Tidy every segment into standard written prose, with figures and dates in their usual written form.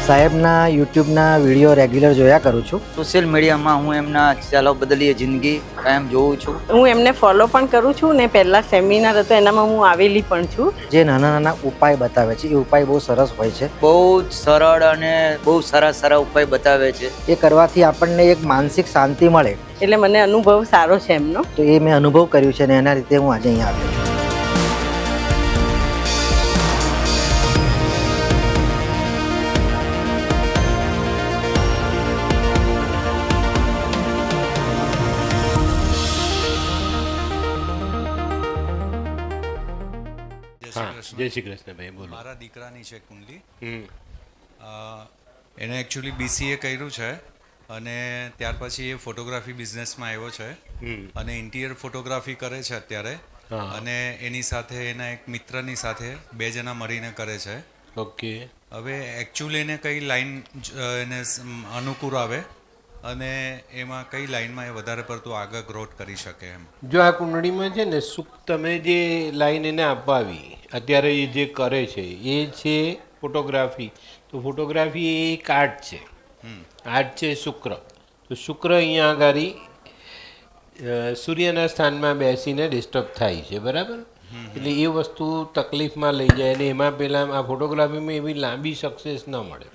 સાહેબના યુટ્યુબના video regular જોયા કરું છું. સોશિયલ મીડિયામાં હું એમના ચાલો બદલીએ જિંદગી કાયમ જોઉં છું. હું એમને ફોલો પણ કરું છું ને પહેલાં સેમિનાર હતો એનામાં હું આવેલી પણ છું. જે નાના નાના ઉપાય બતાવે છે એ ઉપાય બહુ સરસ હોય છે. બહુ જ સરળ અને બહુ સારા ઉપાય બતાવે છે. એ કરવાથી આપણને એક માનસિક શાંતિ મળે. એટલે મને અનુભવ સારો છે એમનો. તો એ મેં અનુભવ કર્યું છે અને એના રીતે હું આજે અહીંયા આવ્યો. જય શ્રી કૃષ્ણ ભાઈ, બોલો. મારા દીકરાની છે કુંડલી. એને એકચ્યુઅલી BCA કર્યું છે અને ત્યાર પછી એ ફોટોગ્રાફી બિઝનેસમાં આવ્યો છે અને ઇન્ટિરિયર ફોટોગ્રાફી કરે છે અત્યારે. અને એની સાથે એના એક મિત્રની સાથે 2 જણા મળીને કરે છે. ઓકે. હવે એકચ્યુઅલી એને કઈ લાઈન એને અનુકૂળ આવે અને એમાં કઈ લાઈનમાં એ વધારે પડતું આગળ ગ્રોથ કરી શકે એમ. જો આ કુંડળીમાં છે ને તમે જે લાઈન એને અપાવી અત્યારે એ જે કરે છે એ છે ફોટોગ્રાફી. તો ફોટોગ્રાફી એ એક આર્ટ છે. આર્ટ છે શુક્ર. તો શુક્ર અહીંયા આગળ સૂર્યના સ્થાનમાં બેસીને ડિસ્ટર્બ થાય છે, બરાબર? એટલે એ વસ્તુ તકલીફમાં લઈ જાય અને એમાં પહેલાં આ ફોટોગ્રાફીમાં એવી લાંબી સક્સેસ ન મળે.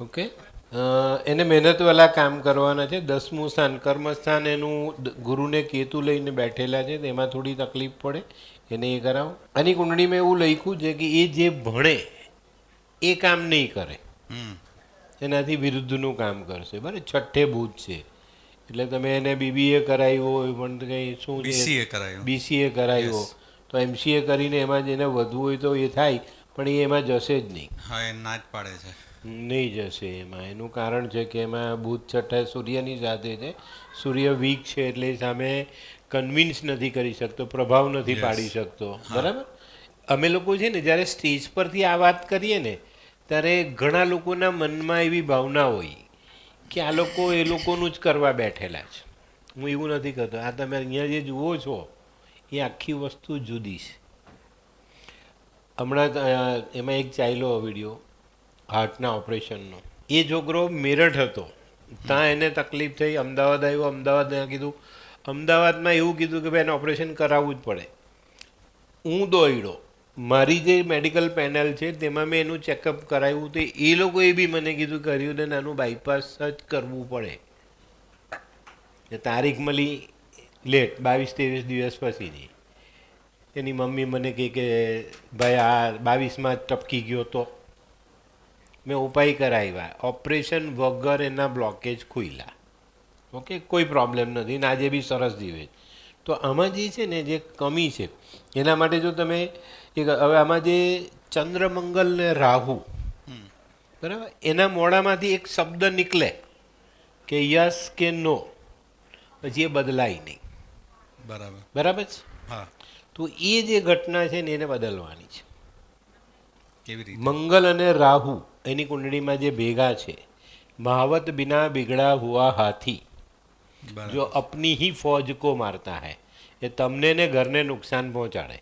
ઓકે. એને મહેનતવાળા કામ કરવાના છે. 10મું સ્થાન કર્મસ્થાન એનું ગુરુને કેતુ લઈને બેઠેલા છે, તેમાં થોડી તકલીફ પડે, એને એ કરાવો. આની કુંડળીમાં એવું લખ્યું છે કે એ જે ભણે એ કામ નહીં કરે, એનાથી વિરુદ્ધનું કામ કરશે, બરાબર? 6ઠે બુધ છે એટલે તમે એને BBA કરાવ્યો હોય પણ કંઈ શું BCA કરાવ્યો તો MCA કરીને એમાં જેને વધવું હોય તો એ થાય, પણ એ એમાં જશે જ નહીં. હા, એ ના જ પાડે છે. નહીં જશે એમાં. એનું કારણ છે કે એમાં બુધ 6ઠા સૂર્યની સાથે છે. સૂર્ય વીક છે એટલે સામે કન્વિન્સ નથી કરી શકતો, પ્રભાવ નથી પાડી શકતો, બરાબર? અમે લોકો છે ને જ્યારે સ્ટેજ પરથી આ વાત કરીએ ને ત્યારે ઘણા લોકોના મનમાં એવી ભાવના હોય કે આ લોકો એ લોકોનું જ કરવા બેઠેલા છે. હું એવું નથી કરતો. આ તમે અહીંયા જે જુઓ છો એ આખી વસ્તુ જુદી છે. હમણાં એમાં એક ચાલ્યો વિડીયો હાર્ટના ઓપરેશનનો. એ છોકરો મેરઠ હતો, ત્યાં એને તકલીફ થઈ, અમદાવાદ આવ્યો. અમદાવાદમાં કીધું, અમદાવાદમાં એવું કીધું કે ભાઈ એને ઓપરેશન કરાવવું જ પડે. હું દોડ્યો, મારી જે મેડિકલ પેનલ છે તેમાં મેં એનું ચેકઅપ કરાવ્યું તો એ લોકોએ બી મને કીધું કર્યું ને નાનું બાયપાસ જ કરવું પડે. તારીખ મળી લેટ 22-23 દિવસ પછીની. એની મમ્મી મને કહે કે ભાઈ આ 22માં ટપકી ગયો તો મેં ઉપાય કરાવ્યા. ઓપરેશન વગર એના બ્લોકેજ ખુલ્યા. ઓકે, કોઈ પ્રોબ્લેમ નથી ને આજે બી સરસ જીવે. તો આમાં જે છે ને જે કમી છે એના માટે જો તમે હવે આમાં જે ચંદ્રમંગલ ને રાહુ, બરાબર, એના મોઢામાંથી એક શબ્દ નીકળે કે યસ કે નો, પછી એ બદલાય નહીં. બરાબર છે? હા. તો એ જે ઘટના છે ને એને બદલવાની છે. કેવી રીતે? મંગલ અને રાહુ એની કુંડળીમાં જે ભેગા છે, મહાવત બિના બિગડા હુઆ હાથી જો અપની હી ફૌજ કો મારતા હૈ, એ તમને ને ઘરને નુકસાન પહોંચાડે.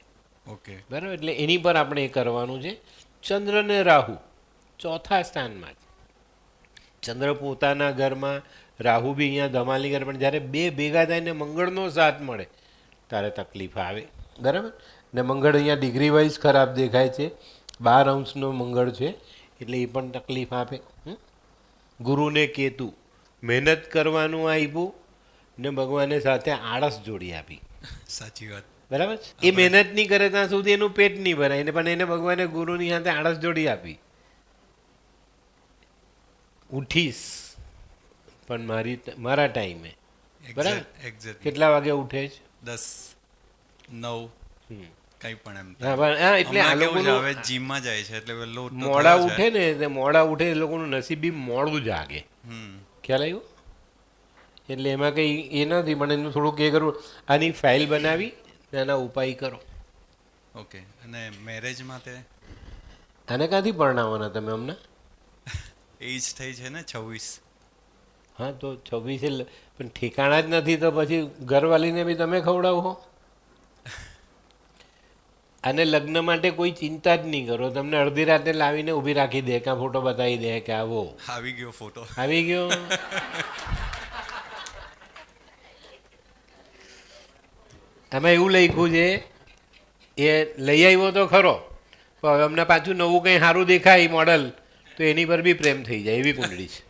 ઓકે, બરાબર? એટલે એની પર આપણે એ કરવાનું છે. ચંદ્ર ને રાહુ 4થા સ્થાનમાં છે. ચંદ્ર પોતાના ઘરમાં, રાહુ બી અહીંયા ધમાલની ઘર, પણ જ્યારે 2 ભેગા થાય ને મંગળનો સાથ મળે ત્યારે તકલીફ આવે, બરાબર? ને મંગળ અહીંયા ડિગ્રી વાઇઝ ખરાબ દેખાય છે. 12 અંશનો મંગળ છે એટલે એ પણ તકલીફ આપે. ગુરુને કેતુ મહેનત કરવાનું આપ્યું ને ભગવાને સાથે આળસ જોડી આપી. સાચી વાત, બરાબર? એ મહેનત નહીં કરે ત્યાં સુધી એનું પેટ નહીં ભરાય ને, પણ એને ભગવાને ગુરુની સાથે આળસ જોડી આપી. ઉઠીશ પણ મારા ટાઈમે, બરાબર? કેટલા વાગે ઉઠે છે? 10-9 કઈ પણ એમ. હા, એટલે આ લોકો હવે જીમમાં જાય છે એટલે મોડા ઉઠે ને, મોડા ઉઠે એ લોકોનું નસીબ બી મોડું જાગે. ખ્યાલ આવ્યો? એટલે એમાં કંઈ એ નથી, પણ એનું થોડુંક એ કરવું. આની ફાઇલ બનાવી એના ઉપાય કરો. ઓકે. અને મેરેજ માટે આને ક્યાંથી પરણાવવાના તમે હમણાં? એજ થઈ છે ને 26. હા, તો 26 પણ ઠેકાણા જ નથી તો પછી ઘરવાલીને બી તમે ખવડાવો. અને લગ્ન માટે કોઈ ચિંતા જ નહીં કરો. તમને અડધી રાતે લાવીને ઊભી રાખી દે, કાં ફોટો બતાવી દે કે આવો આવી ગયો ફોટો. આવી ગયો. આમાં એવું લખ્યું છે, એ લઈ આવ્યો તો ખરો, પણ હવે અમને પાછું નવું કંઈ સારું દેખાય મોડલ તો એની પર બી પ્રેમ થઈ જાય, એવી કુંડળી છે.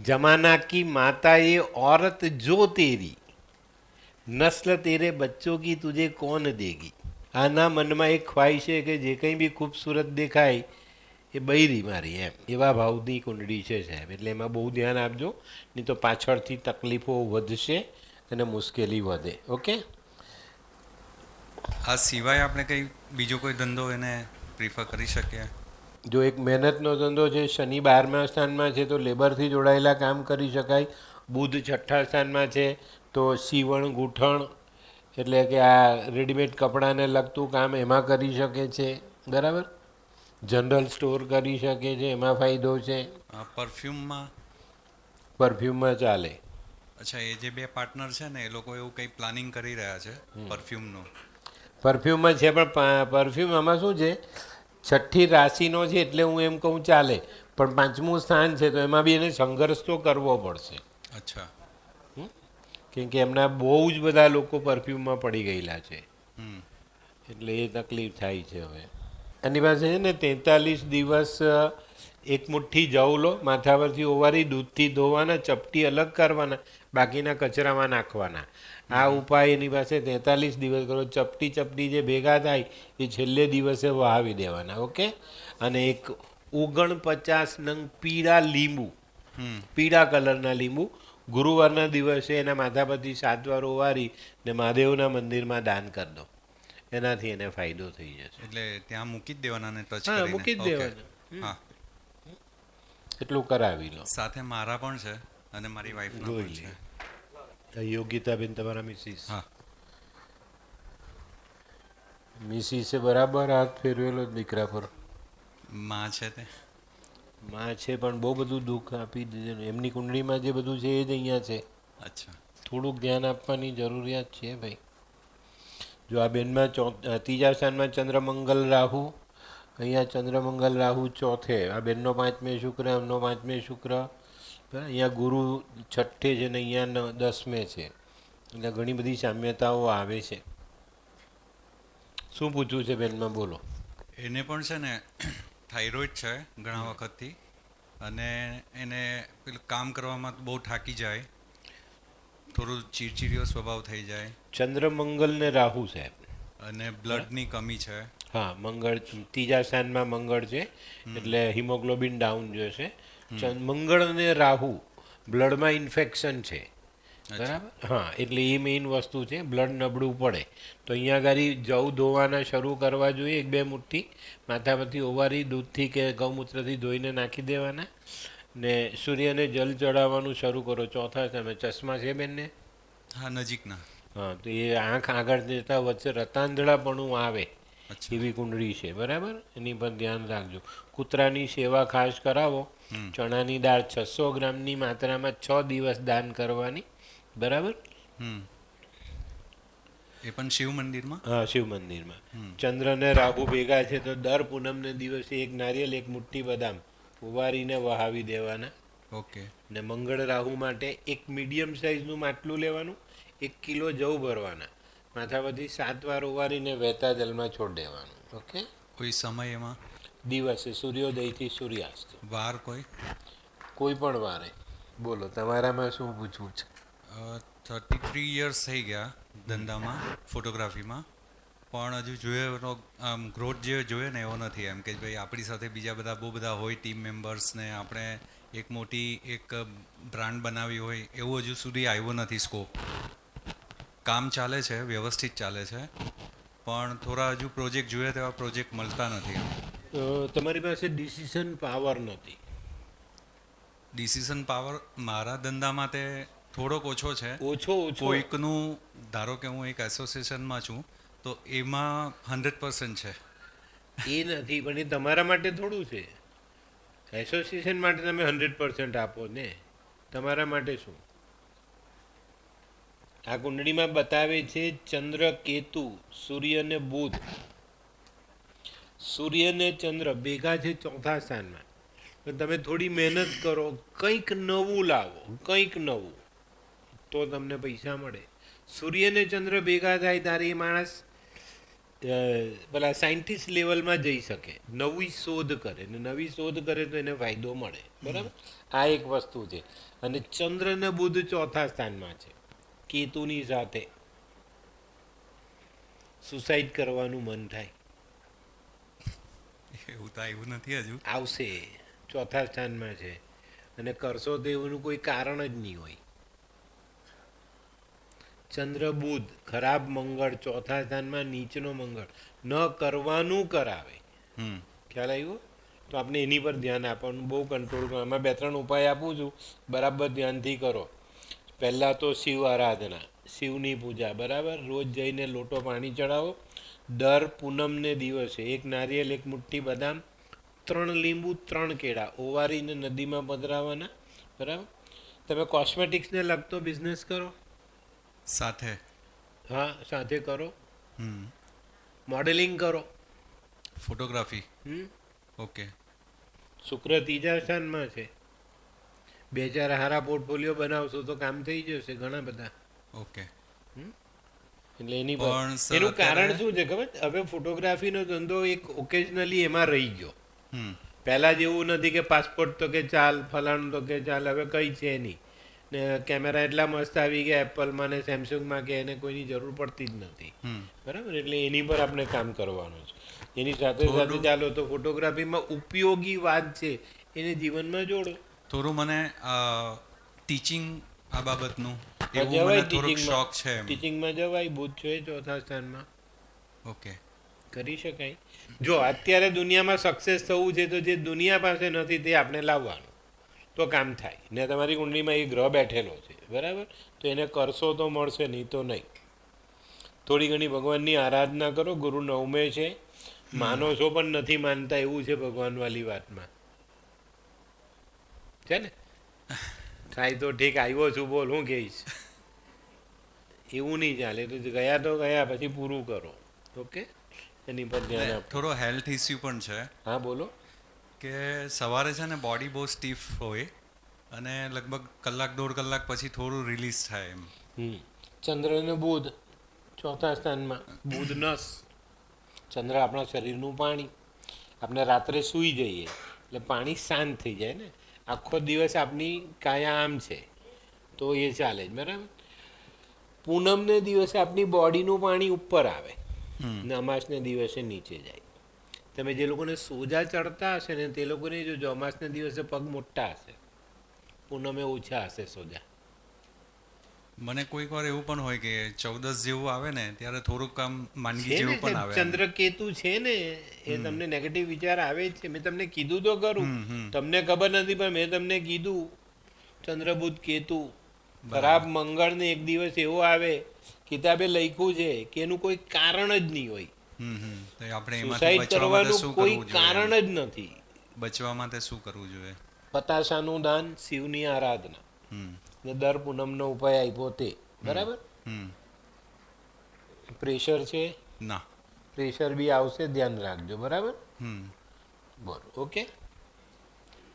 જમાના કી માતા એ औरत जो तेरी नस्ल तेरे बच्चों की तुझे कौन देगी. આના મનમાં એક ખ્વાહિશ છે કે જે કંઈ બી ખૂબસૂરત દેખાય એ બૈરી મારી, એમ એવા ભાવની કુંડળી છે સાહેબ. એટલે એમાં બહુ ધ્યાન આપજો, નહીં તો પાછળથી તકલીફો વધશે અને મુશ્કેલી વધે. ઓકે. આ સિવાય આપણે કંઈ બીજો કોઈ ધંધો એને પ્રિફર કરી શકીએ? જો એક મહેનતનો ધંધો છે, શનિ 12મા સ્થાનમાં છે તો લેબરથી જોડાયેલા કામ કરી શકાય. બુધ 6ઠ્ઠા સ્થાનમાં છે તો સીવણ ગૂંથણ એટલે કે આ રેડીમેડ કપડાને લગતું કામ એમાં કરી શકે છે. બરાબર. જનરલ સ્ટોર કરી શકે છે, એમાં ફાયદો છે. પરફ્યુમમાં? પરફ્યુમમાં ચાલે. અચ્છા, એ જે બે પાર્ટનર છે ને એ લોકો એવું કંઈ પ્લાનિંગ કરી રહ્યા છે પરફ્યુમનું? પરફ્યુમમાં છે, પણ પરફ્યુમ આમાં શું છે, 6ઠ્ઠી રાશિનો છે એટલે હું એમ કહું ચાલે, પણ 5મું સ્થાન છે તો એમાં બી એને સંઘર્ષ તો કરવો પડશે. અચ્છા. કેમ કે એમના બહુ જ બધા લોકો પરફ્યુમમાં પડી ગયેલા છે, એટલે એ તકલીફ થાય છે. હવે એની પાસે છે ને 43 દિવસ એક મુઠ્ઠી જવ લો, માથા પરથી ઓવારી દૂધથી ધોવાના, ચપટી અલગ કરવાના, બાકીના કચરામાં નાખવાના. આ ઉપાય એની પાસે 43 દિવસ કરો. ચપટી જે ભેગા થાય એ છેલ્લે દિવસે વહાવી દેવાના. ઓકે. અને એક 49 નંગ પીળા લીંબુ, પીળા કલરના લીંબુ ગુરુવારના દિવસે એના માથા પરથી 7 વાર ઓવારી ને મહાદેવના મંદિરમાં દાન કરી દો, એનાથી એને ફાયદો થઈ જશે. એટલે ત્યાં મૂકી જ દેવાના ને ટચ હા, કરીને? મૂકી જ દેવાના. હા, એટલું કરાવી લો. સાથે મારા પણ છે અને મારી વાઈફના પણ છે. યોગિતાબેન તમારા મિસિસ? હા. મિસિસે બરાબર હાથ ફેરવેલો દીકરા પર? માં છે તે? માં છે પણ બહુ બધું દુઃખ આપી દીધું. એમની કુંડળીમાં જે બધું છે એ જ અહીંયા છે. અચ્છા. થોડુંક ધ્યાન આપવાની જરૂરિયાત છે ભાઈ. જો આ બેનમાં 3જા સ્થાનમાં ચંદ્રમંગલ રાહુ, અહીંયા ચંદ્રમંગલ રાહુ ચોથે, આ બેનનો 5મે શુક્ર, એમનો 5મે શુક્ર, અહીંયા ગુરુ 6ઠ્ઠે છે ને અહીંયા 10મે છે, એટલે ઘણી બધી સામ્યતાઓ આવે છે. શું પૂછવું છે બેનમાં, બોલો. એને પણ છે ને થાઇરોઇડ છે ઘણા વખતથી, અને એને પેલું કામ કરવામાં બહુ થાકી જાય, થોડું ચીડચીડિયો સ્વભાવ થઈ જાય. ચંદ્રમંગલ ને રાહુ સાહેબ, અને બ્લડની કમી છે. હા, મંગળ 3જા સ્થાનમાં મંગળ છે એટલે હિમોગ્લોબિન ડાઉન જશે. મંગળ અને રાહુ બ્લડમાં ઇન્ફેક્શન છે. બરાબર. હા, એટલે એ મેઇન વસ્તુ છે, બ્લડ નબળું પડે તો અહીંયા આગળ જવ ધોવાના શરૂ કરવા જોઈએ. 1-2 મુઠ્ઠી માથા પરથી ઓવારી દૂધથી કે ગૌમૂત્રથી ધોઈને નાખી દેવાના ને સૂર્યને જલ ચડાવવાનું શરૂ કરો. ચોથા તમે ચશ્મા છે બેનને? હા, નજીકના. હા, તો એ આંખ આગળ જતા વચ્ચે રતાંધળાપણું આવે એવી કુંડળી છે. બરાબર. એની પર ધ્યાન રાખજો. કૂતરાની સેવા ખાસ કરાવો. ચણાની દાળ 600 ગ્રામની માત્રામાં 6 દિવસ દાન કરવાની. બરાબર. એ પણ શિવ મંદિરમાં? હા, શિવ મંદિરમાં. ચંદ્ર ને રાહુ ભેગા છે તો દર પૂનમને દિવસે 1 નારિયેલ 1 મુઠ્ઠી બદામ ઉવારીને વહાવી દેવાના. ઓકે. ને મંગળ રાહુ માટે એક મીડિયમ સાઇઝનું માટલું લેવાનું, 1 કિલો જવ ભરવાના, માથા પરથી 7 વાર ઉવારીને વહેતા જલમાં છોડ દેવાનું. ઓકે. કોઈ સમય એમાં? દિવસે સૂર્યોદયથી સૂર્યાસ્ત. વાર કોઈ પણ વારે. બોલો, તમારામાં શું પૂછવું છે? 33 યર્સ થઈ ગયા ધંધામાં, ફોટોગ્રાફીમાં, પણ હજુ જોઈએ આમ ગ્રોથ જે જોઈએ ને એવો નથી. એમ કે ભાઈ આપણી સાથે બીજા બધા બહુ બધા હોય ટીમ મેમ્બર્સને, આપણે એક મોટી એક બ્રાન્ડ બનાવી હોય એવું હજુ સુધી આવ્યો નથી સ્કોપ. કામ ચાલે છે, વ્યવસ્થિત ચાલે છે, પણ થોડા હજુ પ્રોજેક્ટ જોઈએ તેવા પ્રોજેક્ટ મળતા નથી. તમારી પાસે ડિસિઝન પાવર નથી. ડિસિઝન પાવર મારા ધંધામાં તે થોડોક ઓછો છે. ઓછો કોઈકનું, ધારો કે હું એક એસોસિએશનમાં છું તો એમાં 100% છે. એ નથી, પણ એ તમારા માટે થોડું છે. એસોસિએશન માટે તમે 100% આપો ને, તમારા માટે શું? આ કુંડળીમાં બતાવે છે ચંદ્ર કેતુ સૂર્ય ને બુધ. સૂર્ય ને ચંદ્ર ભેગા છે ચોથા સ્થાનમાં. તો તમે થોડી મહેનત કરો, કંઈક નવું લાવો, કંઈક નવું, તો તમને પૈસા મળે. સૂર્ય ને ચંદ્ર ભેગા થાય ત્યારે એ માણસ પેલા સાયન્ટિસ્ટ લેવલમાં જઈ શકે, નવી શોધ કરે, ને નવી શોધ કરે તો એને ફાયદો મળે. બરાબર, આ એક વસ્તુ છે. અને ચંદ્ર ને બુધ ચોથા સ્થાનમાં છે કેતુની સાથે. સુસાઇડ કરવાનું મન થાય, એવું તો આવ્યું નથી હજુ. આવશે, ચોથા સ્થાનમાં છે. અને કરશો તો એનું કોઈ કારણ જ નહીં હોય. ચંદ્ર બુધ ખરાબ મંગળ ચોથા સ્થાનમાં, નીચનો મંગળ ન કરવાનું કરાવે. ખ્યાલ આવ્યો? તો આપણે એની પર ધ્યાન આપવાનું, બહુ કંટ્રોલ કરો. આમાં 2-3 ઉપાય આપું છું, બરાબર ધ્યાનથી કરો. પહેલાં તો શિવ આરાધના, શિવની પૂજા. બરાબર, રોજ જઈને લોટો પાણી ચડાવો. દર પૂનમને દિવસે 1 નારિયેલ, 1 મુઠ્ઠી બદામ, 3 લીંબુ, 3 કેળા ઓવારીને નદીમાં પધરાવવાના. બરાબર. તમે કોસ્મેટિક્સને લગતો બિઝનેસ કરો સાથે? હા, સાથે કરો. મોડેલિંગ કરો. ફોટોગ્રાફી? ઓકે. શુક્ર 3જા સ્થાનમાં છે. 2-4 હારા પોર્ટફોલિયો બનાવશો તો કામ થઈ જશે ઘણા બધા. ઓકે. એટલે એની એનું કારણ શું છે ખબર? હવે ફોટોગ્રાફીનો ધંધો એક ઓકેઝનલી એમાં રહી ગયો. પહેલાં જેવું નથી કે પાસપોર્ટ તો કે ચાલ, ફલાણું તો કે ચાલ, હવે કંઈ છે નહીં. ને કેમેરા એટલા મસ્ત આવી ગયા એપલમાં ને સેમસંગમાં કે એને કોઈની જરૂર પડતી જ નથી. બરાબર, એટલે એની પર આપણે કામ કરવાનું છે. એની સાથે સાથે ચાલો તો ફોટોગ્રાફીમાં ઉપયોગી વાત છે એને જીવનમાં જોડો. થોડું મને ટીચિંગ આ બાબતનું એવું મને થોડોક શોખ છે. ટીચિંગમાં જવાય, બુધ છે ચોથા સ્થાનમાં. ઓકે, કરી શકાય. જો અત્યારે દુનિયામાં સક્સેસ થવું છે તો જે દુનિયા પાસે નથી તે આપણે લાવવાનું, તો કામ થાય. ને તમારી કુંડળીમાં એ ગ્રહ બેઠેલો છે, બરાબર, તો એને કરશો તો મળશે, નહીં તો નહીં. થોડી ઘણી ભગવાનની આરાધના કરો. ગુરુ 9મે છે, માનો છો પણ નથી માનતા એવું છે ભગવાન વાલી વાતમાં, છે ને? થાય તો ઠીક, આવ્યો છું બોલ, હું કહીશ, એવું નહીં ચાલે. તો ગયા પછી પૂરું કરો. ઓકે, એની પર ધ્યાન આપો. થોડો હેલ્થ ઇસ્યુ પણ છે. હા, બોલો. કે સવારે છે ને બોડી બહુ સ્ટીફ હોય અને લગભગ 1-1.5 કલાક પછી થોડું રિલીઝ થાય એમ. ચંદ્ર અને બુધ ચોથા સ્થાનમાં. બુધ નસ, ચંદ્ર આપણા શરીરનું પાણી. આપણે રાત્રે સૂઈ જઈએ એટલે પાણી શાંત થઈ જાય ને. આખો દિવસ આપણી કાયા આમ છે તો એ ચાલે જ. બરાબર. પૂનમને દિવસે આપણી બોડીનું પાણી ઉપર આવે ને અમાસને દિવસે નીચે જાય. તમે જે લોકોને સોજા ચડતા હશે ને તે લોકોને જોજો, અમાસને દિવસે પગ મોટા હશે, પૂનમે ઓછા હશે સોજા. મને કોઈક વાર એવું પણ હોય કે 14 જેવું આવે ને ત્યારે થોડુંક આમ માંદગી જેવું પણ આવે. ચંદ્ર કેતુ છે ને એ તમને નેગેટિવ વિચાર આવે છે. મેં તમને કીધું તો ખરું, તમને ખબર નથી પણ મેં તમને કીધું. ચંદ્ર બુધ કેતુ ખરાબ મંગળ ને એક દિવસ એવો આવે, કિતાબે લખ્યું છે કે એનું કોઈ કારણ જ નહીં હોય. સુસાઇડ કરવાનું કોઈ કારણ જ નથી. બચવા માટે શું કરવું જોઈએ? પતાસાનું દાન, શિવની આરાધના, ને દર પૂનમનો ઉપાય આપ્યો તે. બરાબર. પ્રેશર છે ના? પ્રેશર બી આવશે, ધ્યાન રાખજો. બરાબર. બોલો. ઓકે,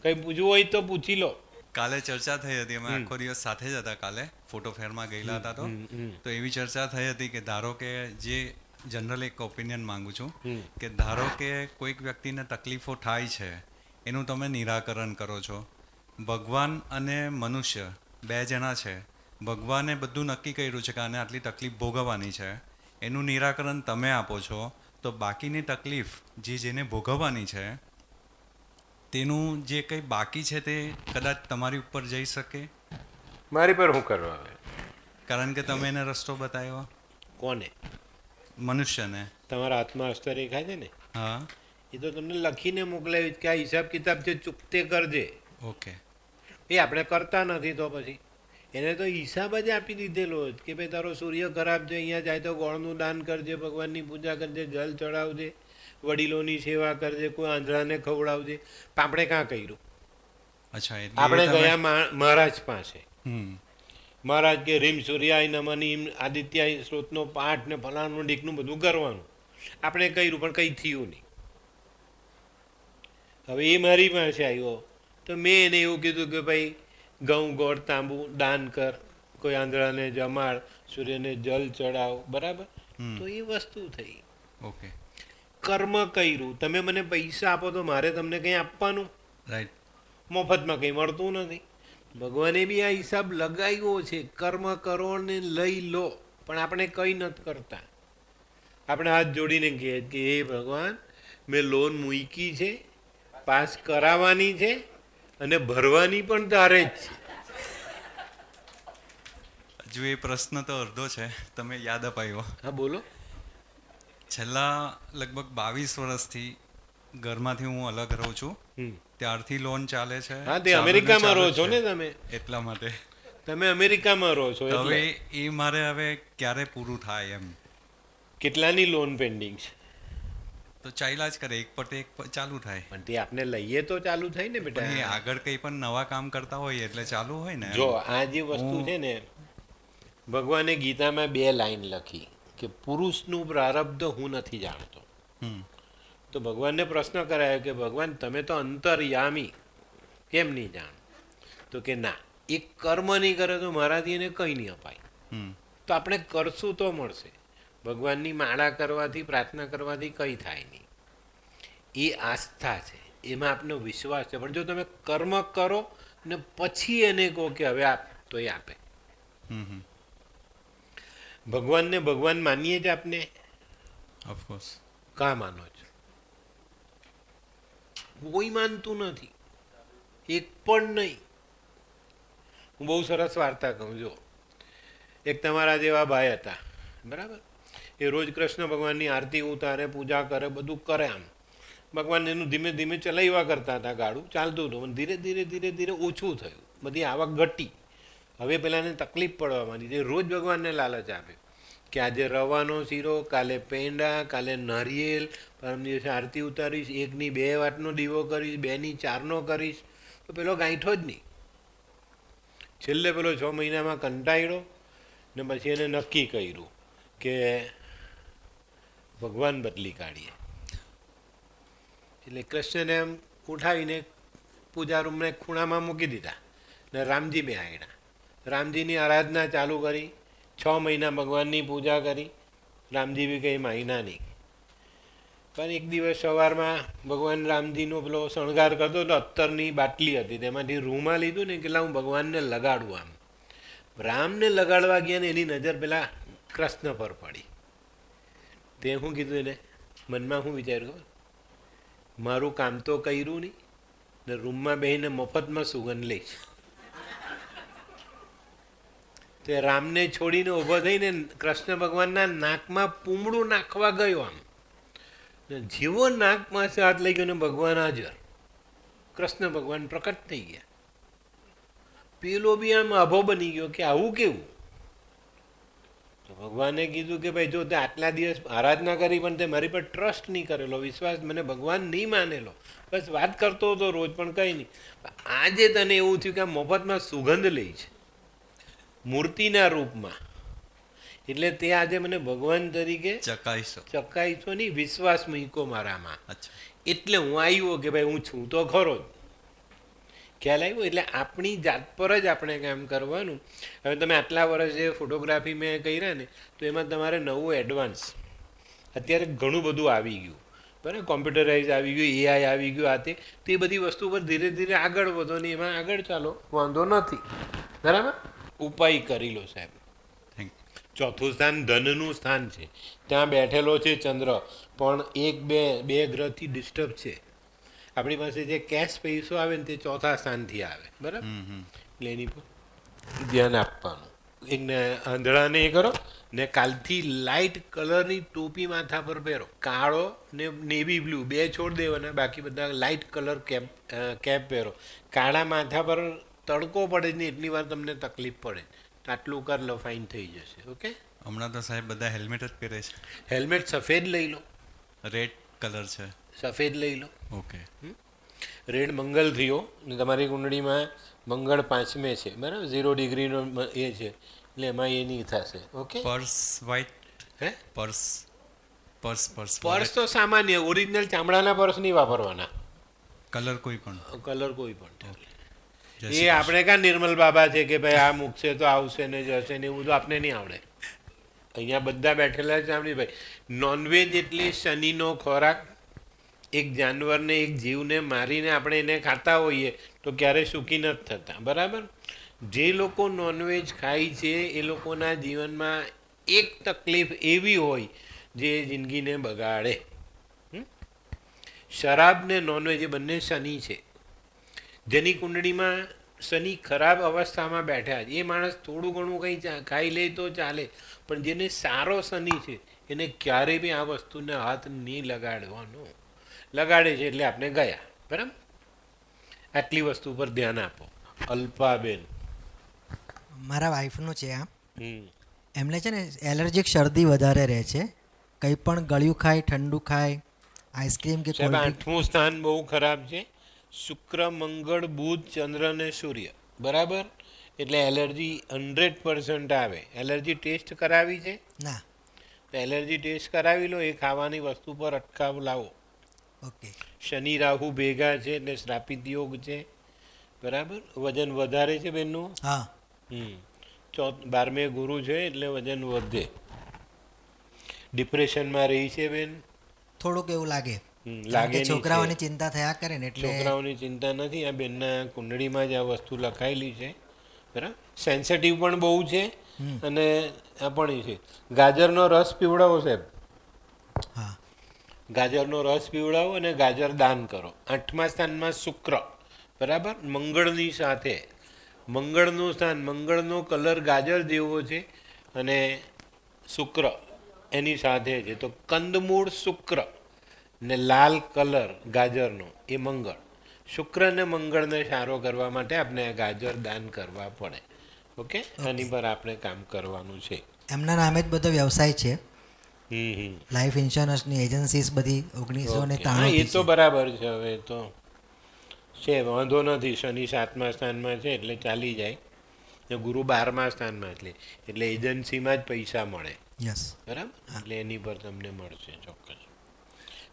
કઈ પૂછવું હોય તો પૂછી લો. કાલે ચર્ચા થઈ હતી, અમે આખો દિવસ સાથે જ હતા. કાલે ફોટો ફેરમાં ગયેલા હતા તો એવી ચર્ચા થઈ હતી કે ધારો કે જે જનરલ એક ઓપિનિયન માંગુ છું કે ધારો કે કોઈક વ્યક્તિને તકલીફો થાય છે, એનું તમે નિરાકરણ કરો છો. ભગવાન અને મનુષ્ય 2 જણા છે. ભગવાને બધું નક્કી કર્યું છે કે આને આટલી તકલીફ ભોગવવાની છે, એનું નિરાકરણ તમે આપો છો. તો બાકીની તકલીફ જેને ભોગવવાની છે તેનું જે કંઈ બાકી છે તે કદાચ તમારી ઉપર જઈ શકે. મારી પર શું કરવા? કારણ કે તમે એને રસ્તો બતાવ્યો. કોને? મનુષ્યને. તમારા હાથમાં હસ્તરેખા છે ને? હા, એ તો તમને લખીને મોકલાવી કે આ હિસાબ કિતાબ છે, ચૂકતે કરજે. ઓકે. એ આપણે કરતા નથી તો પછી એને તો હિસાબ જ આપી દીધેલો જ કે ભાઈ તારો સૂર્ય ખરાબ છે, અહીંયા જાય તો ગોળનું દાન કરજે, ભગવાનની પૂજા કરજે, જલ ચડાવજે, વડીલોની સેવા કરજે, કોઈ આંધળાને ખવડાવજે. આપણે કાં કર્યું? અચ્છા, આપણે ગયા મહારાજ પાસે. મહારાજ કે રીમ સૂર્યાય નમની આદિત્યાય સ્ત્રોતનો પાઠ ને ફલાણું ડીકનું બધું કરવાનું. આપણે કર્યું પણ કંઈ થયું નહીં. હવે એ મારી પાસે આવ્યો તો મેં એને એવું કીધું કે ભાઈ ઘઉં ગોળ તાંબુ દાન કર, કોઈ આંધળાને જમાડ, સૂર્યને જલ ચડાવ, બરાબર. તો એ વસ્તુ થઈ. ઓકે, કર્મ કર્યું. તમે મને પૈસા આપો તો મારે તમને કંઈ આપવાનું? રાઈટ. મફતમાં કંઈ મળતું નથી. ભગવાને બી આ હિસાબ લગાવ્યો છે, કર્મ કરો ને લઈ લો, પણ આપણે કંઈ નથી કરતા. આપણે હાથ જોડીને કહીએ કે હે ભગવાન, મેં લોન મૂકી છે, પાસ કરાવવાની છે અને ભરવાની પણ તારે જ છે. હજુ એ પ્રશ્ન તો અડધો છે, તમે યાદ અપાયો. હા બોલો. છેલ્લા લગભગ 22 વર્ષથી ઘરમાંથી હું અલગ રહું છું. ત્યારથી લોન ચાલે છે. હા, તે અમેરિકામાં રહો છો ને તમે? એટલા માટે તમે અમેરિકામાં રહો છો. હવે એ મારે હવે ક્યારે પૂરું થાય એમ. કેટલાની લોન પેન્ડિંગ છે? તો ચાલ્યા જ કરે, એક પટે એક ચાલુ થાય. પણ તે આપણે લઈએ તો ચાલુ થાય ને બેટા. પણ એ આગળ કંઈ પણ નવા કામ કરતા હોય એટલે ચાલુ હોય ને. જો આ જે વસ્તુ છે ને, ભગવાને ગીતામાં 2 લાઈન લખી કે પુરુષનું પ્રારબ્ધ હું નથી જાણતો. તો ભગવાનને પ્રશ્ન કરાયો કે ભગવાન તમે તો અંતર્યામી, કેમ નહીં જાણો? તો કે ના, એક કર્મ નહીં કરે તો મારાથી એને કંઈ નહીં અપાય. તો આપણે કરશું તો મળશે. ભગવાનની માળા કરવાથી, પ્રાર્થના કરવાથી કંઈ થાય નહીં. એ આસ્થા છે, એમાં આપનો વિશ્વાસ છે. પણ જો તમે કર્મ કરો ને પછી એને કહો કે હવે આપ, તો એ આપે. ભગવાનને ભગવાન માનીએ જ આપને? ઓફકોર્સ. કા માનો છો? કોઈ માનતું નથી, એક પણ નહીં. હું બહુ સરસ વાર્તા કહું. જો એક તમારા જેવા ભાઈ હતા, બરાબર. એ રોજ કૃષ્ણ ભગવાનની આરતી ઉતારે, પૂજા કરે, બધું કરે. આમ ભગવાન એનું ધીમે ધીમે ચલાવ્યા કરતા હતા, ગાડું ચાલતું હતું. ધીરે ધીરે ધીરે ધીરે ઓછું થયું, બધી આવક ઘટી. હવે પેલાને તકલીફ પડવા માંડી. તે રોજ ભગવાનને લાલચ આપે કે આજે રવાનો શીરો, કાલે પેંડા, કાલે નારિયેલ, પરમ દિવસે આરતી ઉતારીશ, 1ની 2 વાટનો દીવો કરીશ, 2ની 4નો કરીશ. તો પેલો ગાંઠો જ નહીં. છેલ્લે પેલો 6 મહિનામાં કંટાળ્યો ને પછી એને નક્કી કર્યું કે ભગવાન બદલી કાઢીએ. એટલે કૃષ્ણને એમ ઉઠાવીને પૂજા રૂમને ખૂણામાં મૂકી દીધા ને રામજી બેહાડ્યા. રામજીની આરાધના ચાલુ કરી. 6 મહિના ભગવાનની પૂજા કરી. રામજી બી કંઈ માયના નહીં. પણ એક દિવસ સવારમાં ભગવાન રામજીનો પેલો શણગાર કરતો તો અત્તરની બાટલી હતી, તેમાંથી રૂમાલ લીધું ને કેટલા હું ભગવાનને લગાડું. આમ રામને લગાડવા ગયા ને એની નજર પેલા કૃષ્ણ પર પડી. તે શું કીધું એને મનમાં? શું વિચાર્યું? મારું કામ તો કર્યું નહીં ને રૂમમાં બેસીને મફતમાં સુગંધ લઈશ. તે રામને છોડીને ઊભો થઈને કૃષ્ણ ભગવાનના નાકમાં પૂમડું નાખવા ગયો. આમ જેવો નાકમાં હાથ લઈ ગયો ને ભગવાન હાજર. કૃષ્ણ ભગવાન પ્રકટ થઈ ગયા. પેલો બી આમ આભો બની ગયો કે આવું કેવું? તો ભગવાને કીધું કે ભાઈ જો તે આટલા દિવસ આરાધના કરી પણ તે મારી પર ટ્રસ્ટ નહીં કરેલો, વિશ્વાસ મને ભગવાન નહીં માનેલો, બસ વાત કરતો હતો રોજ પણ કંઈ નહીં. આજે તને એવું થયું કે આ મફતમાં સુગંધ લઈ છે મૂર્તિના રૂપમાં, એટલે તે આજે મને ભગવાન તરીકે ચકાઈશો નહીં, વિશ્વાસ મૂક્યો મારામાં. એટલે હું આવ્યો કે ભાઈ હું છું તો ખરો જ. ખ્યાલ આવ્યો? એટલે આપણી જાત પર જ આપણે કામ કરવાનું. હવે તમે આટલા વર્ષ જે ફોટોગ્રાફી મેં કર્યા ને, તો એમાં તમારે નવું એડવાન્સ અત્યારે ઘણું બધું આવી ગયું, બરાબર. કોમ્પ્યુટરાઇઝ આવી ગયું, એઆઈ આવી ગયું. આ તે બધી વસ્તુ પર ધીરે ધીરે આગળ વધો ને એમાં આગળ ચાલો, વાંધો નથી, બરાબર. ઉપાય કરી લો સાહેબ. ચોથું સ્થાન ધનનું સ્થાન છે. ત્યાં બેઠેલો છે ચંદ્ર, પણ 1-2 ગ્રહથી ડિસ્ટર્બ છે. આપણી પાસે જે કેશ પૈસો આવે ને તે ચોથા સ્થાનથી આવે, બરાબર. એટલે એની પર ધ્યાન આપવાનું. એકને આંધળાને એ કરો ને કાલથી લાઇટ કલરની ટોપી માથા પર પહેરો. કાળો ને નેવી બ્લુ 2 છોડ દેવાના, બાકી બધા લાઇટ કલર કેપ પહેરો. કાળા માથા પર તડકો પડે ને એટલી વાર તમને તકલીફ પડે, આટલું કર લો, ફાઇન થઈ જશે. ઓકે. હમણાં તો સાહેબ બધા હેલ્મેટ જ પહેરે છે. હેલ્મેટ સફેદ લઈ લો. રેડ કલર છે. સફેદ લઈ લો. ઓકે. રેડ મંગલ થયો ને તમારી કુંડળીમાં મંગળ 5મે છે બરાબર, 0 ડિગ્રીનો એ છે એટલે એમાં એ નહીં થશે. ઓકે, પર્સ વ્હાઇટ, હે પર્સ પર્સ પર્સ પર્સ તો સામાન્ય ઓરિજિનલ ચામડાના પર્સ નહીં વાપરવાના, કલર કોઈ પણ. કલર કોઈ પણ ચાલે. જય એ શ્રી આપણે કાં નિર્મલ બાબા છે કે ભાઈ આ મૂકશે તો આવશે ને જશે ને એવું બધું આપણે નહીં આવડે. અહીંયા બધા બેઠેલા છે આપણી ભાઈ. નોનવેજ એટલે શનિનો ખોરાક. એક જાનવરને એક જીવને મારીને આપણે એને ખાતા હોઈએ તો ક્યારેય સુખી નથી થતા, બરાબર. જે લોકો નોનવેજ ખાય છે એ લોકોના જીવનમાં એક તકલીફ એવી હોય જે જિંદગીને બગાડે. શરાબ ને નોનવેજ એ બંને શનિ છે. જેની કુંડળીમાં શનિ ખરાબ અવસ્થામાં બેઠા છે એ માણસ થોડું ઘણું કંઈ ખાઈ લે તો ચાલે, પણ જેને સારો શનિ છે એને ક્યારેય બી આ વસ્તુને હાથ નહીં લગાડવાનો. લગાડે છે એટલે આપણે ગયા, બરાબર. આટલી વસ્તુ પર ધ્યાન આપો. અલ્પાબેન, મારા વાઈફનું છે આ, હમ એમને છે ને એલર્જીક શરદી વધારે રહે છે, કંઈ પણ ગળ્યું ખાય, ઠંડુ ખાય, આઈસ્ક્રીમ કે સાહેબ કોલ્ડ ડ્રિંક. 8મું સ્થાન બહુ ખરાબ છે. શુક્ર, મંગળ, બુધ, ચંદ્ર ને સૂર્ય, બરાબર. એટલે એલર્જી 100% આવે. એલર્જી ટેસ્ટ કરાવી છે? ના. તો એલર્જી ટેસ્ટ કરાવી લો. એ ખાવાની વસ્તુ પર અટકાવ લાવો. ઓકે. શનિ રાહુ ભેગા છે એટલે શ્રાપિત યોગ છે, બરાબર. વજન વધારે છે બેનનું. હા. 12મે ગુરુ છે એટલે વજન વધે. ડિપ્રેશનમાં રહી છે બેન? થોડુંક એવું લાગે. લાગે કે નહીં છોકરાઓની છે. ચિંતા થયા કરે ને એટલે. છોકરાઓની ચિંતા નથી. આ બેનના કુંડળીમાં જ આ વસ્તુ લખાયેલી છે, બરાબર. સેન્સિટિવ પણ બહુ છે અને આ પણ છે. ગાજરનો રસ પીવડાવો સાહેબ. હા. ગાજરનો રસ પીવડાવો અને ગાજર દાન કરો. 8મા સ્થાનમાં શુક્ર, બરાબર. મંગળની સાથે. મંગળનું સ્થાન, મંગળનો કલર ગાજર જેવો છે અને શુક્ર એની સાથે છે. તો કંદમૂળ શુક્ર ને લાલ કલર ગાજરનો એ મંગળ. શુક્ર ને મંગળને સારો કરવા માટે આપણે ગાજર દાન કરવા પડે. ઓકે, આની પર આપણે કામ કરવાનું છે. એમના નામે જ બધો વ્યવસાય છે, હમ લાઈફ ઇન્સ્યોરન્સની એજન્સીસ બધી ઓકે. હા, એ 1993 તો બરાબર છે. હવે તો છે, વાંધો નથી. શનિ 7મા સ્થાનમાં છે એટલે ચાલી જાય. ને ગુરુ 12મા સ્થાનમાં એટલે એજન્સીમાં જ પૈસા મળે, યસ. બરાબર. એટલે એની પર તમને મળશે ચોક્કસ.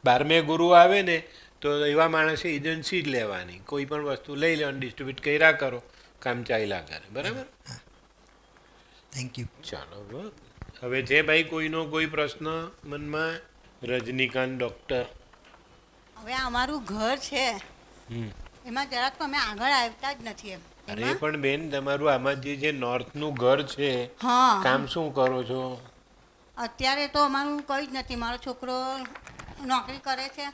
12મે ગુરુ આવે ને તો એવા માણસે એજન્સી જ લેવાની. કોઈ પણ વસ્તુ લઈ લેવાની, ડિસ્ટ્રીબ્યુટ કર્યા કરો, કામ ચાલ્યા કરે, બરાબર. Thank you. ચાલો, હવે છે ભાઈ કોઈનો કોઈ પ્રશ્ન મનમાં? રજનીકાંત ડૉક્ટર. હવે આ અમારું ઘર છે હમ એમાં જરાક તો અમે આગળ આવતા જ નથી એમ. અરે પણ બેન, તમારું આમાં જે છે નોર્થનું ઘર છે, હા, કામ શું કરો છો? અત્યારે તો અમારું કંઈ જ નથી. મારો છોકરો નોકરી કરે છે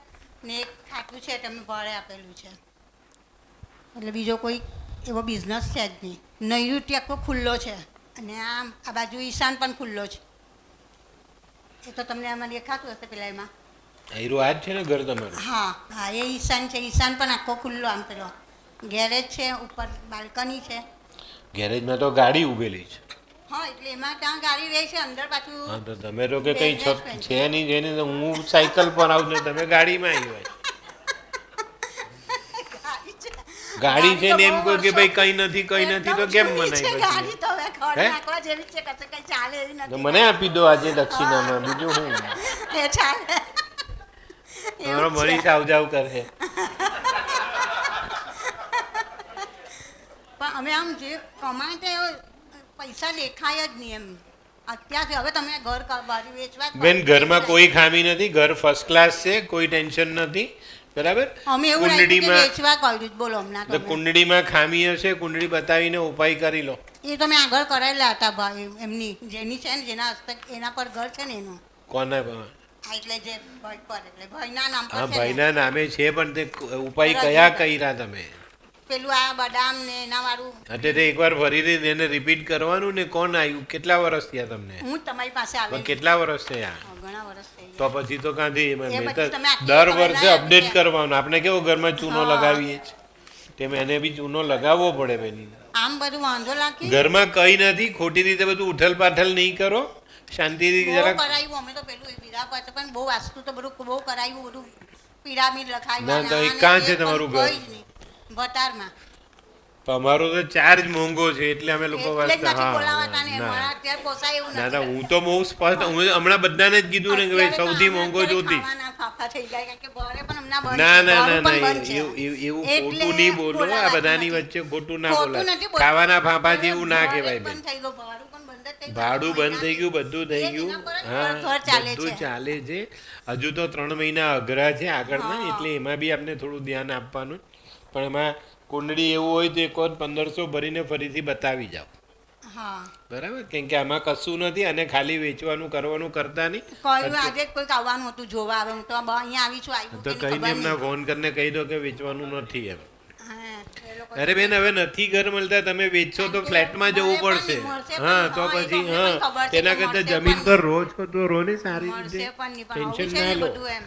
ને એક ખાતું છે તમે ભાડે આપેલું છે, એટલે બીજો કોઈ એવો બિઝનેસ છે જ નહીં. નૈઋત્ય આખો ખુલ્લો છે અને આ બાજુ ઈશાન પણ ખુલ્લો છે. એ તો તમને આમાં દેખાતું હશે પેલા એમાં. આયરું આ જ છે ને ઘર તમારું? હા હા, એ ઈશાન છે. ઈશાન પણ આખો ખુલ્લો. આમ પેલો ગેરેજ છે, ઉપર બાલ્કની છે. ગેરેજમાં તો ગાડી ઊભેલી છે. હા, એટલે એમાં ત્યાં ગાડી રહે છે, અંદર પાછું. હા, તો તમે તો કે કંઈ Business friend છે નહીં, જેને તો હું સાયકલ પર આવું ને તમે ગાડીમાં આવ્યા. ગાડી છે ને એમ કહો કે ભાઈ કંઈ નથી કંઈ નથી તો કેમ મનાય ગાડી પછી? તો હવે ઘર હે? નાખવા જેવી છે, કશે કંઈ ચાલે એવી તો નથી. મને આપી દો આજે દક્ષિણામાં, બીજું હું. એ ચાલે. તમારો મરી સાવજાવ કરે. પણ અમે આમ જે કમાય તે પૈસા દેખાય જ નહીં એમ અત્યારથી. હવે તમે ઘર બારી વેચવા જ બેન, પડે. ઘરમાં કોઈ ખામી નથી. ઘર ફર્સ્ટ ક્લાસ છે, કોઈ ટેન્શન નથી, બરાબર. અમે એવું રાખ્યું કે કુંડળીમાં વેચવા કર્યું જ. બોલો હમણાં તો તમે. કુંડળીમાં ખામી હશે, કુંડળી બતાવીને ઉપાય કરી લો. એ તો મેં આગળ કરાયેલા હતા ભાઈ એમની, જેની છે ને જેના હસ્તક એના પર ઘર છે ને એનું. કોના? હા, એટલે જે ભાઈ પર, એટલે ભાઈના નામ પર હા, છે ને. ભાઈના નામે છે, પણ તે ઉપાય કયા કર્યા તમે? પેલું આ બદામ ને એના વાળું. એટલે તે એકવાર ફરીથી એને રિપીટ કરવાનું ને. કોણ આવ્યું? કેટલા વર્ષ થયા તમને? હું જ તમારી પાસે પણ આવેલી. કેટલા વર્ષ થયા? ઘણા વર્ષ થઈ તો પછી તો ક્યાંથી એમાં? એ મેં પછી તો તમે આટલી દર ખબર વર્ષે ના અપડેટ હતી. કરવાનું. આપણે કેવો ઘરમાં ચૂનો લગાવીએ છીએ તેમ એને બી ચૂનો લગાવવો પડે બેન. આમ બધું વાંધો લાગે. ઘરમાં કઈ નથી, ખોટી રીતે બધું ઉઠલ પાઠલ નહીં કરો, શાંતિથી બહુ જરાક. કરાવ્યું અમે તો પેલું વિરા પાસે પણ બહુ વાસ્તુ તો બધું બહુ કરાવ્યું બધું. પિરામિડ ના, લખાવ્યા તો એ કાં છે તમારું ઘર? ભટારમાં અમારો તો ચાર્જ મોંઘો છે એટલે અમે લોકો એટલે જ વાંચતા. નથી હા, બોલાવાતા ને ના. મારા અત્યારે પોસાય એવું ના ના, નથી હું તો બહુ સ્પષ્ટ, હું હમણાં બધાને જ કીધું ને કે ભાઈ અત્યારે તો સૌથી અમે મોંઘો અત્યારે જ્યોતિષ. ખાવાના ફાફા થઈ જાય કારણ કે બહાર પણ હમણાં બંધ ના છે, ના બહાર ના પણ ના, બંધ છે. એવું એટલે ખોટું નહીં બોલો. આ બોલાવાતું બધાની નથી. વચ્ચે ખોટું ના ખોટું બોલાય. નથી બોલતા. ખાવાના ફાંફા હવે જેવું ના ભાડે કહેવાય પણ ભાઈ. થઈ ગયું, ભાડું પણ બંધ જ થઈ ગયું. ભાડું બંધ થઈ ગયું, બધું થઈ એ જ ગયું. એના પર જ હા, ઘર ચાલે બધું છે. ચાલે છે. હજુ તો 3 મહિના અઘરા છે આગળના, હા. એટલે એમાં બી આપણે થોડું ધ્યાન આપવાનું. પણ એમાં કુંડળી એવું હોય તો એક વખત 1500 ભરીને ફરીથી બતાવી જાઓ. હા બરાબર? કેમ કે આમાં કશું નથી અને ખાલી વેચવાનું કરવાનું કરતા નહીં. કહ્યું આજે જ કોઈક આવવાનું હતું જોવા આવે હું તો અહીંયા આવી છું આવ્યું તો કે નહીં કહીને ખબર એમના નહીં. ફોન કરીને કહી દો કે વેચવાનું નથી એમ. હા, એ લોકો અરે બેન, હવે નથી ઘર મળતા, તમે વેચશો તો ફ્લેટમાં જવું મળે પણ પડશે. નહીં, મળશે પણ હા, નહીં. તો હા, એ પછી તો અમને પણ ખબર છે તેના કે કરતા મળશે જમીન પણ પર રહો છો તો રહો ને સારી મળશે રીતે. પણ નહીં, પણ આવું ટેન્શન છે ના ને લો. બધું એમ.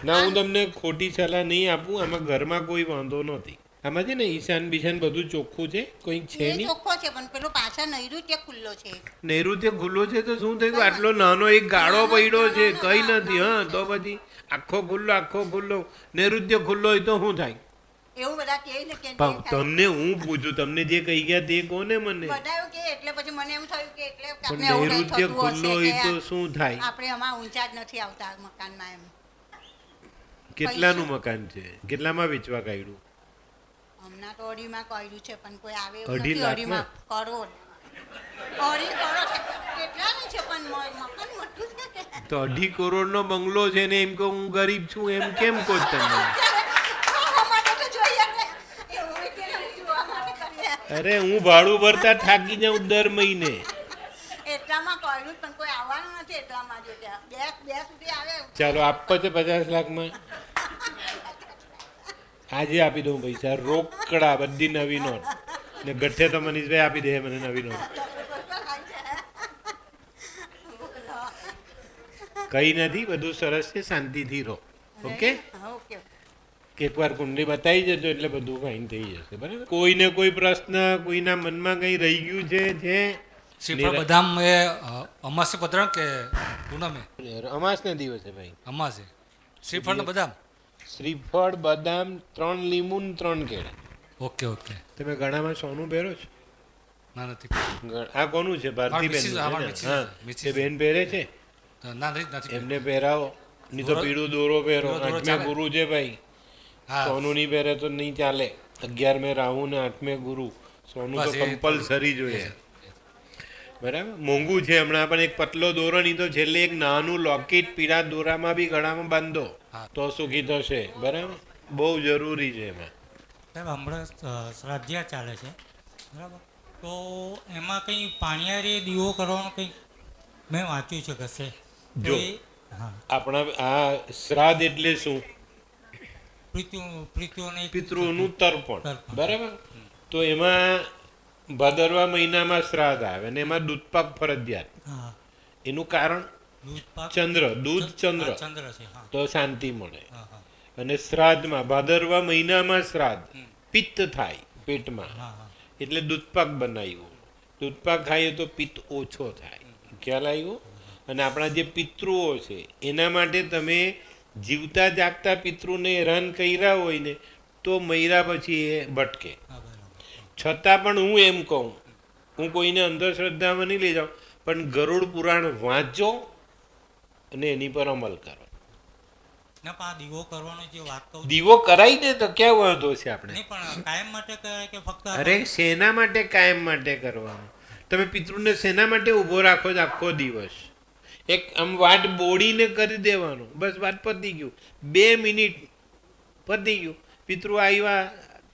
ના, હું તમને ખોટી સલાહ નહીં આપું. આમાં ઘરમાં કોઈ વાંધો નથી. આમાં છે ને ઈશાન બિશાન બધું ચોખ્ખું છે, કોઈ છે એ નહીં. ચોખ્ખો છે પણ પેલો પાછળ નૈઋત્ય ખુલ્લો છે નૈઋત્ય ખુલ્લો છે તો શું થયું? આટલો નાનો એક ગાળો પડ્યો છે, કઈ નથી. હા, તો પછી આખો ખુલ્લો નૈઋત્ય ખુલ્લો હોય તો શું થાય? એવું બધા કહે ને કે પણ તમને હું પૂછું, તમને જે કહી ગયા તે કોને મને? બધા એવું કહે એટલે પછી મને એમ થયું કે એટલે પણ આપણે એવું કંઈ નૈઋત્ય થતું ખુલ્લો હશે હોય કે તો શું થાય? આપણે આમાં ઊંચા જ નથી આવતા મકાનમાં એમ કેટલાનું મકાન છે? કેટલામાં વેચવા કાઢ્યું? હમણાં તો અઢીમાં કર્યું છે પણ કોઈ આવે એવું અઢી નથી લાખમાં? કરોડ અઢી કરોડ છે. કેટલાનું છે પણ મકાન મોટું છે કે તો 2.5 કરોડનો બંગલો છે ને એમ કે હું ગરીબ છું એમ કેમ કહો છો તમે? ખાવા માટે તો જોઈએ ને. એવું કે નહીં જોવા માટે કરીએ. અરે, હું ભાડું ભરતા થાકી જાઉં દર મહિને. એટલામાં કર્યું પણ કોઈ આવવાનું નથી એટલામાં જો ત્યાં બે સુધી આવે ચાલો, આપો છે 50 લાખમાં. આજે આપી દઉં પૈસા રોકડા, બધી નવી નોટ. ને ગઠ્ઠે તો મનીષભાઈ આપી દે મને નવી નોટ. કઈ નથી, બધું સરસ છે, શાંતિથી રહો. ઓકે? ઓકે એકવાર કુંડલી બતાવી જજો એટલે બધું ફાઇન થઈ જશે. બરાબર? કોઈને કોઈ પ્રશ્ન, કોઈના મનમાં કઈ રહી ગયું છે? શ્રીફળ બદામ એ અમાસે પતરણ કે પૂનમે? અમાસના દિવસે ભાઈ. અમાસે શ્રીફળ ને બદામ. શ્રીફળ, બદામ, 3 લીંબુ ને 3 કેળા. Okay okay. તમે ગળામાં સોનું પહેરો છો? ના નથી. આ કોનું છે? ભારતી બેન. હા, એ બેન પહેરે છે. ના નથી. એમને પહેરાવો. નહીં તો પીળું દોરો પહેરો. દોરો 8મે ચાલે. ગુરુ છે ભાઈ. હા સોનું નહીં પહેરે તો નહીં ચાલે. 11મે રાહુ ને 8મે ગુરુ. સોનું તો બસ એ કમ્પલસરી જોઈએ. બરાબર? મોંઘું છે હમણાં, પણ એક પતલો દોરો, નહીં તો છેલ્લે એક નાનું લોકેટ પીળા દોરામાં બી ગળામાં બાંધો તો સુખી થશે. બરાબર? બહુ જરૂરી છે એમાં. સાહેબ હમણાં શ્રાદ્ધિયા ચાલે છે બરાબર, તો એમાં કંઈ પાણીયારી દીવો કરવાનો કંઈ મેં વાંચ્યું છે કશે તો જો. એ- હા આપણા આ શ્રાદ્ધ એટલે શું? પ્રીતિઓને પિતૃનું તર્પણ. તર્પણ. બરાબર? તો એમાં ભાદરવા મહિનામાં શ્રાદ્ધ આવે અને એમાં દૂધપાક ફરજિયાત. હા એનું કારણ દૂધ પાક દૂધ ચંદ્ર, ચંદ્ર છે હા તો શાંતિ મળે. હા હા અને શ્રાદ્ધમાં ભાદરવા મહિનામાં શ્રાદ્ધ, પિત્ત થાય પેટમાં, હા હા એટલે દૂધપાક બનાવ્યું. દૂધપાક ખાઈએ તો પિત્ત ઓછો થાય. ખ્યાલ આવ્યો? અને આપણા જે પિતૃઓ છે એના માટે તમે જીવતા જાગતા પિતૃને હેરાન કર્યા હોય ને તો મર્યા પછી એ ભટકે. હા બરાબર છતાં પણ હું એમ કહું, હું કોઈને અંધશ્રદ્ધામાં નહીં લઈ જાઉં, પણ ગરુડ પુરાણ વાંચો અને એની પર અમલ કરો. ના પણ આ દીવો કરવાનો જે વાત કહું છું, દીવો કરાવી દે તો ક્યાં વાંધો છે આપણે? નહીં પણ કાયમ માટે કરાય કે ફક્ત અરે, શેના માટે કાયમ માટે કરવાનું? તમે પિતૃને શેના માટે ઊભો રાખો છો આખો દિવસ? એક આમ વાટ બોડીને કરી દેવાનો, બસ વાત પતી ગયું. 2 મિનિટ પતી ગયું. પિતૃ આવ્યા,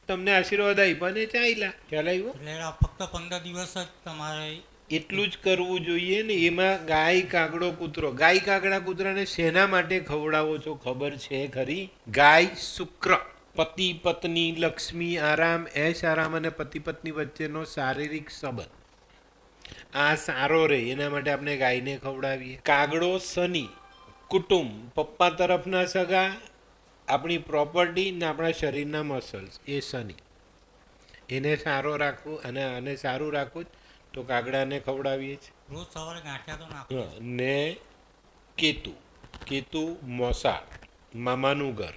તમને આશીર્વાદ આપ્યા ને ચાલ્યા. ખ્યાલ આવ્યો? એટલે આ ફક્ત 15 દિવસ જ તમારે એટલું જ કરવું જોઈએ ને. એમાં ગાય, કાગડો, કૂતરો. ગાય, કાગડા, કૂતરાને શેના માટે ખવડાવો છો ખબર છે ખરી? ગાય શુક્ર, પતિ પત્ની, લક્ષ્મી, આરામ, એશ આરામ અને પતિ પત્ની વચ્ચેનો શારીરિક સંબંધ આ સારો રહે એના માટે આપણે ગાયને ખવડાવીએ. કાગડો શનિ, કુટુંબ, પપ્પા તરફના સગા, આપણી પ્રોપર્ટી ને આપણા શરીરના મસલ્સ, એ શનિ. એને સારો રાખવું અને આને સારું રાખવું તો કાગડાને ખવડાવીએ છીએ. રોજ સવારે ગાંઠિયા તો નાખો ને કેતુ, મોસાળ, મામાનું ઘર,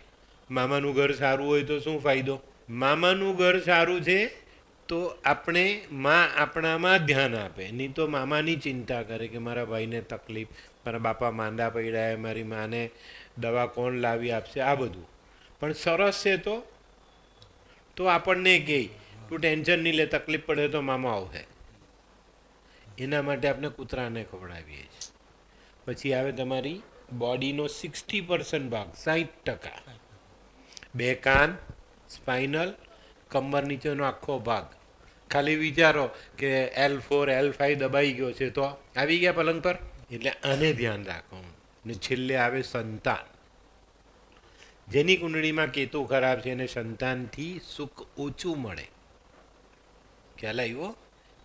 મામાનું ઘર સારું હોય તો શું ફાયદો? મામાનું ઘર સારું છે તો આપણે આપણામાં ધ્યાન આપે, નહીં તો મામાની ચિંતા કરે કે મારા ભાઈને તકલીફ, મારા બાપા માંદા પડ્યા, મારી માને દવા કોણ લાવી આપશે, આ બધું. પણ સરસ છે તો આપણને કહે તું ટેન્શન નહીં લે, તકલીફ પડે તો મામા આવશે. એના માટે આપણે કૂતરાને ખવડાવીએ છીએ. પછી આવે તમારી બોડીનો 60% ભાગ, 60%. 2 કાન, સ્પાઇનલ, કમર નીચેનો આખો ભાગ. ખાલી વિચારો કે L4 L5 દબાઈ ગયો છે તો આવી ગયા પલંગ પર. એટલે આને ધ્યાન રાખો. ને છેલ્લે આવે સંતાન. જેની કુંડળીમાં કેતુ ખરાબ છે એને સંતાનથી સુખ ઓછું મળે. ખ્યાલ આવ્યો?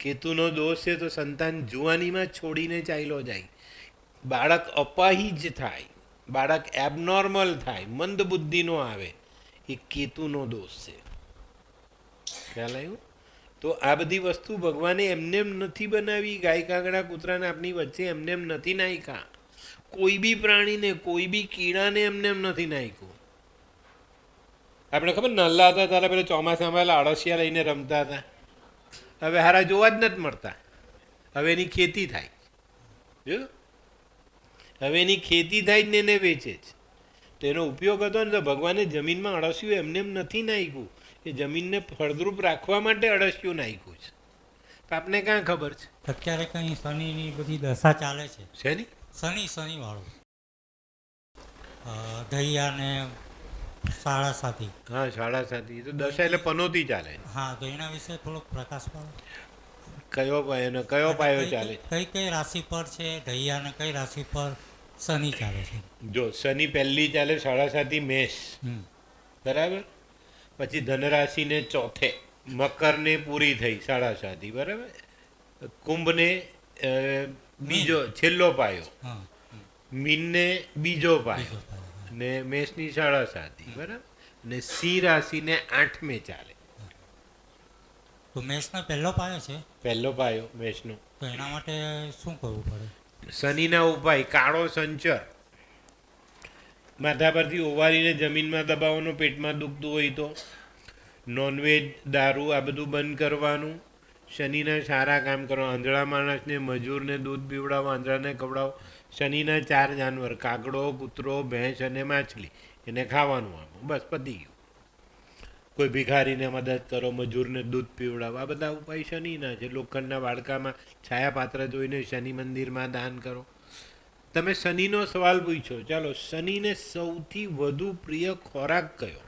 કેતુનો દોષ છે તો સંતાન જુવાનીમાં છોડીને ચાલ્યો જાય, બાળક અપાહિજ થાય, બાળક એબનોર્મલ થાય, મંદ બુદ્ધિનો આવે, એ કેતુનો દોષ છે. ખ્યાલ આવ્યો? તો આ બધી વસ્તુ ભગવાને એમનેમ નથી બનાવી. ગાય કાગડા કૂતરાને આપણી વચ્ચે એમનેમ નથી નાખ્યા. કોઈ બી પ્રાણીને, કોઈ બી કીડાને એમનેમ નથી નાખ્યું. આપણે ખબર નલ્લા હતા ત્યારે પેલા ચોમાસામાં અળસિયા લઈને રમતા હતા. હવે હારા જોવા જ નથી મળતા. હવે એની ખેતી થાય, જો હવે એની ખેતી થાય જ ને એને વેચે જ. તો એનો ઉપયોગ હતો ને તો ભગવાને જમીનમાં અળસિયું એમને એમ નથી નાખ્યું, એ જમીનને ફળદ્રુપ રાખવા માટે અળસિયું નાખ્યું છે. તો આપને ક્યાં ખબર છે? અત્યારે કંઈ શનિની બધી દશા ચાલે છે. શેની? શનિવાળું દૈયા ને સાડા સાથી. હા, સાડા સાથી. તો દશા એટલે પનોતી ચાલે. હા, તો એના વિશે થોડોક પ્રકાશ પાડો. કયો પાયો ચાલે? કઈ રાશિ પર છે દૈયા ને કઈ રાશિ પર શનિ ચાલે છે? જો શનિ પહેલી ચાલે સાડા સાથી મેષ, બરાબર. પછી ધનરાશિને ચોથે, મકરને પૂરી થઈ સાડા સાથી, બરાબર. કુંભને બીજો છેલ્લો પાયો, મીનને બીજો પાયો, ને મેષની સાડા સાથી, બરાબર. ને સિંહ રાશિને 8મે ચાલે. તો મેષનો પહેલો પાયો છે? પહેલો પાયો મેષનો. તો એના માટે શું કરવું પડે? શનિના ઉપાય: કાળો સંચર, માથા પરથી ઓવારીને જમીનમાં દબાવવાનો, પેટમાં દુખતું હોય તો. નોનવેજ, દારૂ આ બધું બંધ કરવાનું. શનિના સારા કામ કરો. આંધળા માણસને, મજૂરને દૂધ પીવડાવો, આંધળાને ખવડાવો. શનિના 4 જાનવર, કાગડો, કૂતરો, ભેંસ અને માછલી, એને ખાવાનું આપો. બસ પતી ગયું. કોઈ ભિખારીને મદદ કરો, મજૂરને દૂધ પીવડાવો. આ બધા ઉપાય શનિના છે. લોખંડના વાડકામાં છાયાપાત્ર જોઈને શનિ મંદિરમાં દાન કરો. તમે શનિનો સવાલ પૂછ્યો, ચાલો શનિને સૌથી વધુ પ્રિય ખોરાક કયો?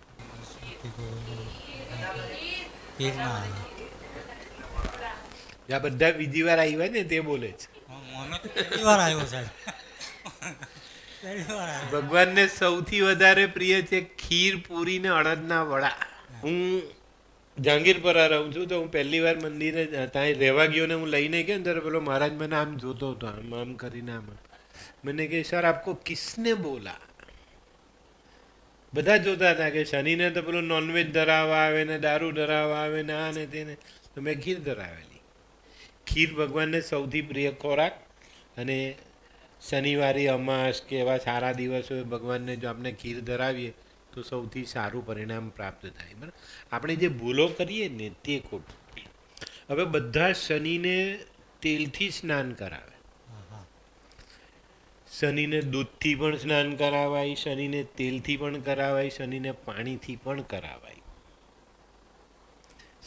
આ બધા બીજી વાર આવ્યા ને તે બોલે છે. ભગવાનને સૌથી વધારે પ્રિય છે ખીર, પૂરી ને અડદના વડા. હું જહાંગીરપરા રહું છું તો હું પહેલી વાર મંદિરે ત્યાં રહેવા ગયો ને હું લઈને ગયો ને ત્યારે પેલો મહારાજ મને આમ જોતો હતો, આમ કરીને આમ. મને કહે, સર આપકો કિસને બોલા? બધા જોતા હતા કે શનિને તો પેલું નોનવેજ ધરાવવા આવે ને દારૂ ધરાવવા આવે ને આ ને તેને, તો મેં ખીર ધરાવેલી. ખીર ભગવાનને સૌથી પ્રિય ખોરાક. અને શનિવારે, અમાસ કે એવા સારા દિવસો ભગવાનને જો આપણે ખીર ધરાવીએ તો સૌથી સારું પરિણામ પ્રાપ્ત થાય. બરાબર. આપણે જે ભૂલો કરીએ ને તે ખોટું. હવે બધા શનિને તેલથી સ્નાન કરાવે, શનિને દૂધથી પણ સ્નાન કરાવાય, શનિને તેલથી પણ કરાવાય, શનિને પાણીથી પણ કરાવાય.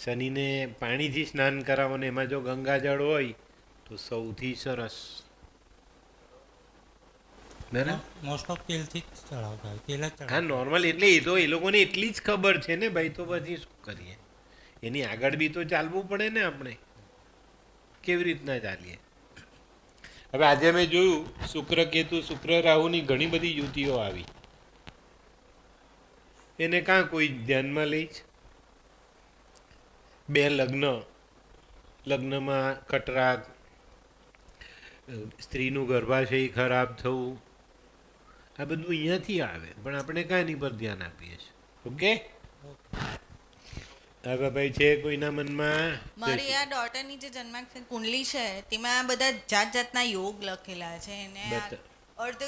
શનિને પાણીથી સ્નાન કરાવવાનું, એમાં જો ગંગાજળ હોય તો સૌથી સરસ. મોસ્ટ ઓફ તેલથી જ ચડાવતા હોય. તેલ જ ચડાવતા. હા, નોર્મલ. એટલે એ તો એ લોકોને એટલી જ ખબર છે ને ભાઈ, તો પછી શું કરીએ? એની આગળ બી તો ચાલવું પડે ને. આપણે કેવી રીતના ચાલીએ? હવે આજે મેં જોયું શુક્ર કેતુ, શુક્ર રાહુની ઘણી બધી યુતિઓ આવી. એને કાં કોઈ ધ્યાનમાં લે છે? 2 લગ્નમાં ખટરાગ, સ્ત્રીનું ગર્ભાશય ખરાબ થવું, આ બધું અહીંયાથી આવે. પણ આપણે કાં એની પર ધ્યાન આપીએ છીએ? ઓકે. હવે ભાઈ છે કોઈના મનમાં? મારી આ ડોટરની જે જન્માક્ષર કુંડલી છે તેમાં બધા જાત જાતના યોગ લખેલા છે, એને અર્ધ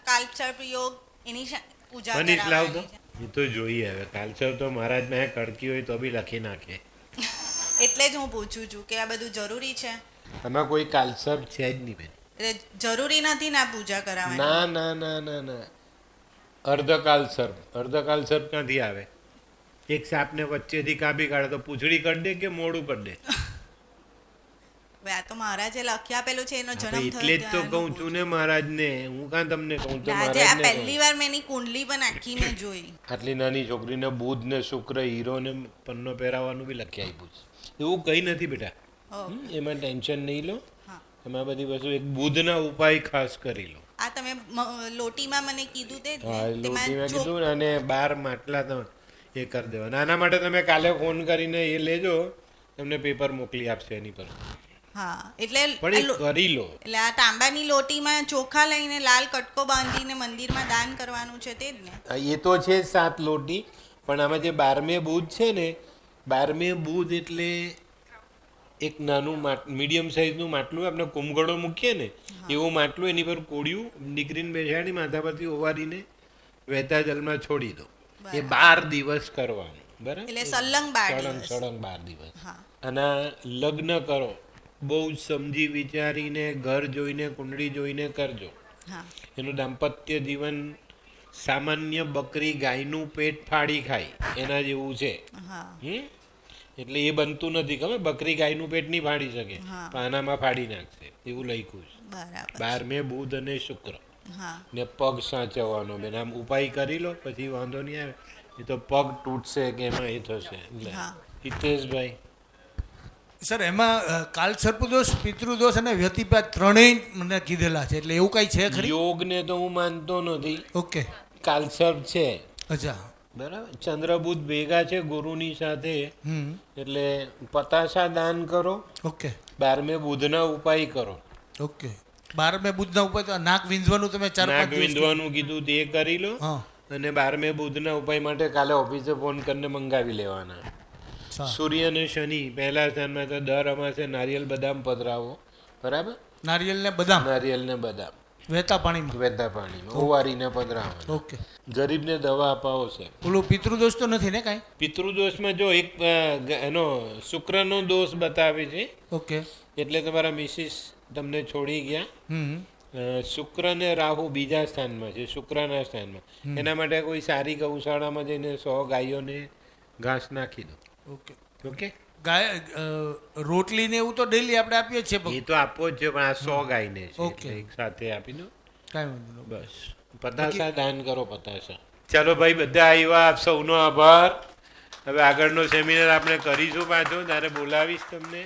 કાલ્પસર્પ યોગ, એની પૂજા મનીષ લાવ તો. એ તો જોઈએ હવે કાલસર તો મહારાજ મેં કડકી હોય તો બી લખી નાખે. એટલે જ હું પૂછું છું કે આ બધું જરૂરી છે. આમાં કોઈ કાલસર છે જ નહીં બેન. એટલે જરૂરી નથી ને આ પૂજા કરાવવાની. ના ના ના ના ના અર્ધકાલસર ક્યાંથી આવે? એક સાપને વચ્ચેથી કાપી કાઢે તો પૂંછડી કરી દે કે મોડું કરી દે? હવે આ તો મહારાજે લખી આપેલું છે એનો જન્મ એટલે જ તો કહું છું ને મહારાજને. હું કાં તમને કહું તો આજે આ મહારાજને પહેલી વાર મેં એની કુંડલી પણ આખી મેં જોઈ. આટલી નાની છોકરીને બુધ ને શુક્ર હીરો ને પન્નો પહેરાવવાનું બી લખી આપ્યું છે. એવું કંઈ નથી બેટા. એમાં ટેન્શન નહીં લો. એમાં બધી વસ્તુ એક બુધના ઉપાય ખાસ કરી લો. આ તમે લોટીમાં મને કીધું તે જ ને? હા તેમાં લોટીમાં કીધું ને, અને 12 માટલા તમે એ કરી દેવાના. આના માટે તમે કાલે ફોન કરીને એ લેજો, તમને પેપર મોકલી આપશે એની પર. હા એટલે પણ એ કરી લો. એટલે આ તાંબાની લોટીમાં ચોખા લઈને લાલ કટકો બાંધીને મંદિરમાં દાન કરવાનું છે તે જ ને? એ તો છે 7 લોટી, પણ આમાં જે 12મે બુધ છે ને, 12મે બુધ એટલે એક નાનું મીડિયમ સાઇઝનું માટલું આપણે કુંભગળો મૂકીએ ને એવું માટલું, એની પર કોળિયું દીકરીને બેસાડી માથા પરથી ઓવારીને વહેતા જલમાં છોડી દો. એ 12 દિવસ કરવાનું. બરાબર? એટલે સળંગ 12 દિવસ. અને લગ્ન કરો બહુ સમજી વિચારીને, ઘર જોઈને, કુંડળી જોઈને કરજો. એનું દાંપત્ય જીવન સામાન્ય બકરી ગાયનું પેટ ફાડી ખાય એના જેવું છે. એટલે એ બનતું નથી. ખબર? બકરી ગાયનું પેટ નહીં ફાડી શકે, પણ આનામાં ફાડી નાખશે એવું લખ્યું છે. 12મે બુધ અને શુક્ર ને પગ સાચવવાનો બેન. આમ ઉપાય કરી લો પછી વાંધો નહીં આવે. એ તો પગ તૂટશે કે એમાં એ થશે. હિતેશભાઈ સર, એમાં કાલસર્પદોષ, પિતૃદોષ અને વ્યતિપાત ત્રણેય મને કીધેલા છે, એટલે એવું કઈ છે ખરી? યોગને તો હું માનતો નથી. ઓકે, કાલસર્પ છે. અચ્છા, બરાબર. ચંદ્ર બુધ ભેગા છે ગુરુની સાથે, એટલે પતાસા દાન કરો. ઓકે. 12મે બુધના ઉપાય કરો. ઓકે. 12મે બુધના ઉપાય તો નાક વિંધવાનું તમે 4-5 નાક વિંધવાનું કીધું તે કરી લો. અને 12મે બુધના ઉપાય માટે કાલે ઓફિસે ફોન કરીને મંગાવી લેવાના. સૂર્ય અને શનિ પહેલા સ્થાનમાં, તો દર અમાસે નારિયેલ બદામ પધરાવો. બરાબર? નારિયેલ ને બદામ વહેતા પાણીમાં ઓવારીને પધરાવો. ઓકે. ગરીબને દવા અપાવો છે. ઓલું પિતૃદોષ તો નથી ને કાંઈ? પિતૃદોષમાં જો એક એનો શુક્રનો દોષ બતાવે છે. ઓકે. એટલે તમારા મિસિસ તમને છોડી ગયા. શુક્ર ને રાહુ બીજા સ્થાનમાં છે, શુક્રના સ્થાનમાં. એના માટે કોઈ સારી ગૌશાળામાં જઈને 100 ગાયોને ઘાસ નાખી દો. ઓકે. ઓકે. ગાય રોટલી ને એવું તો ડેલી આપણે આપીએ છીએ. એ તો આપવો જ છે, પણ આ 100 ગાયને છે. ઓકે. એક સાથે આપી દો. કાંઈ વાંધો નહીં. બસ પતાસા દાન કરો. પતાસા. ચાલો ભાઈ, બધા આવ્યા. આપ સૌનો આભાર. હવે આગળનો સેમિનાર આપણે કરીશું પાછો, ત્યારે બોલાવીશ તમને.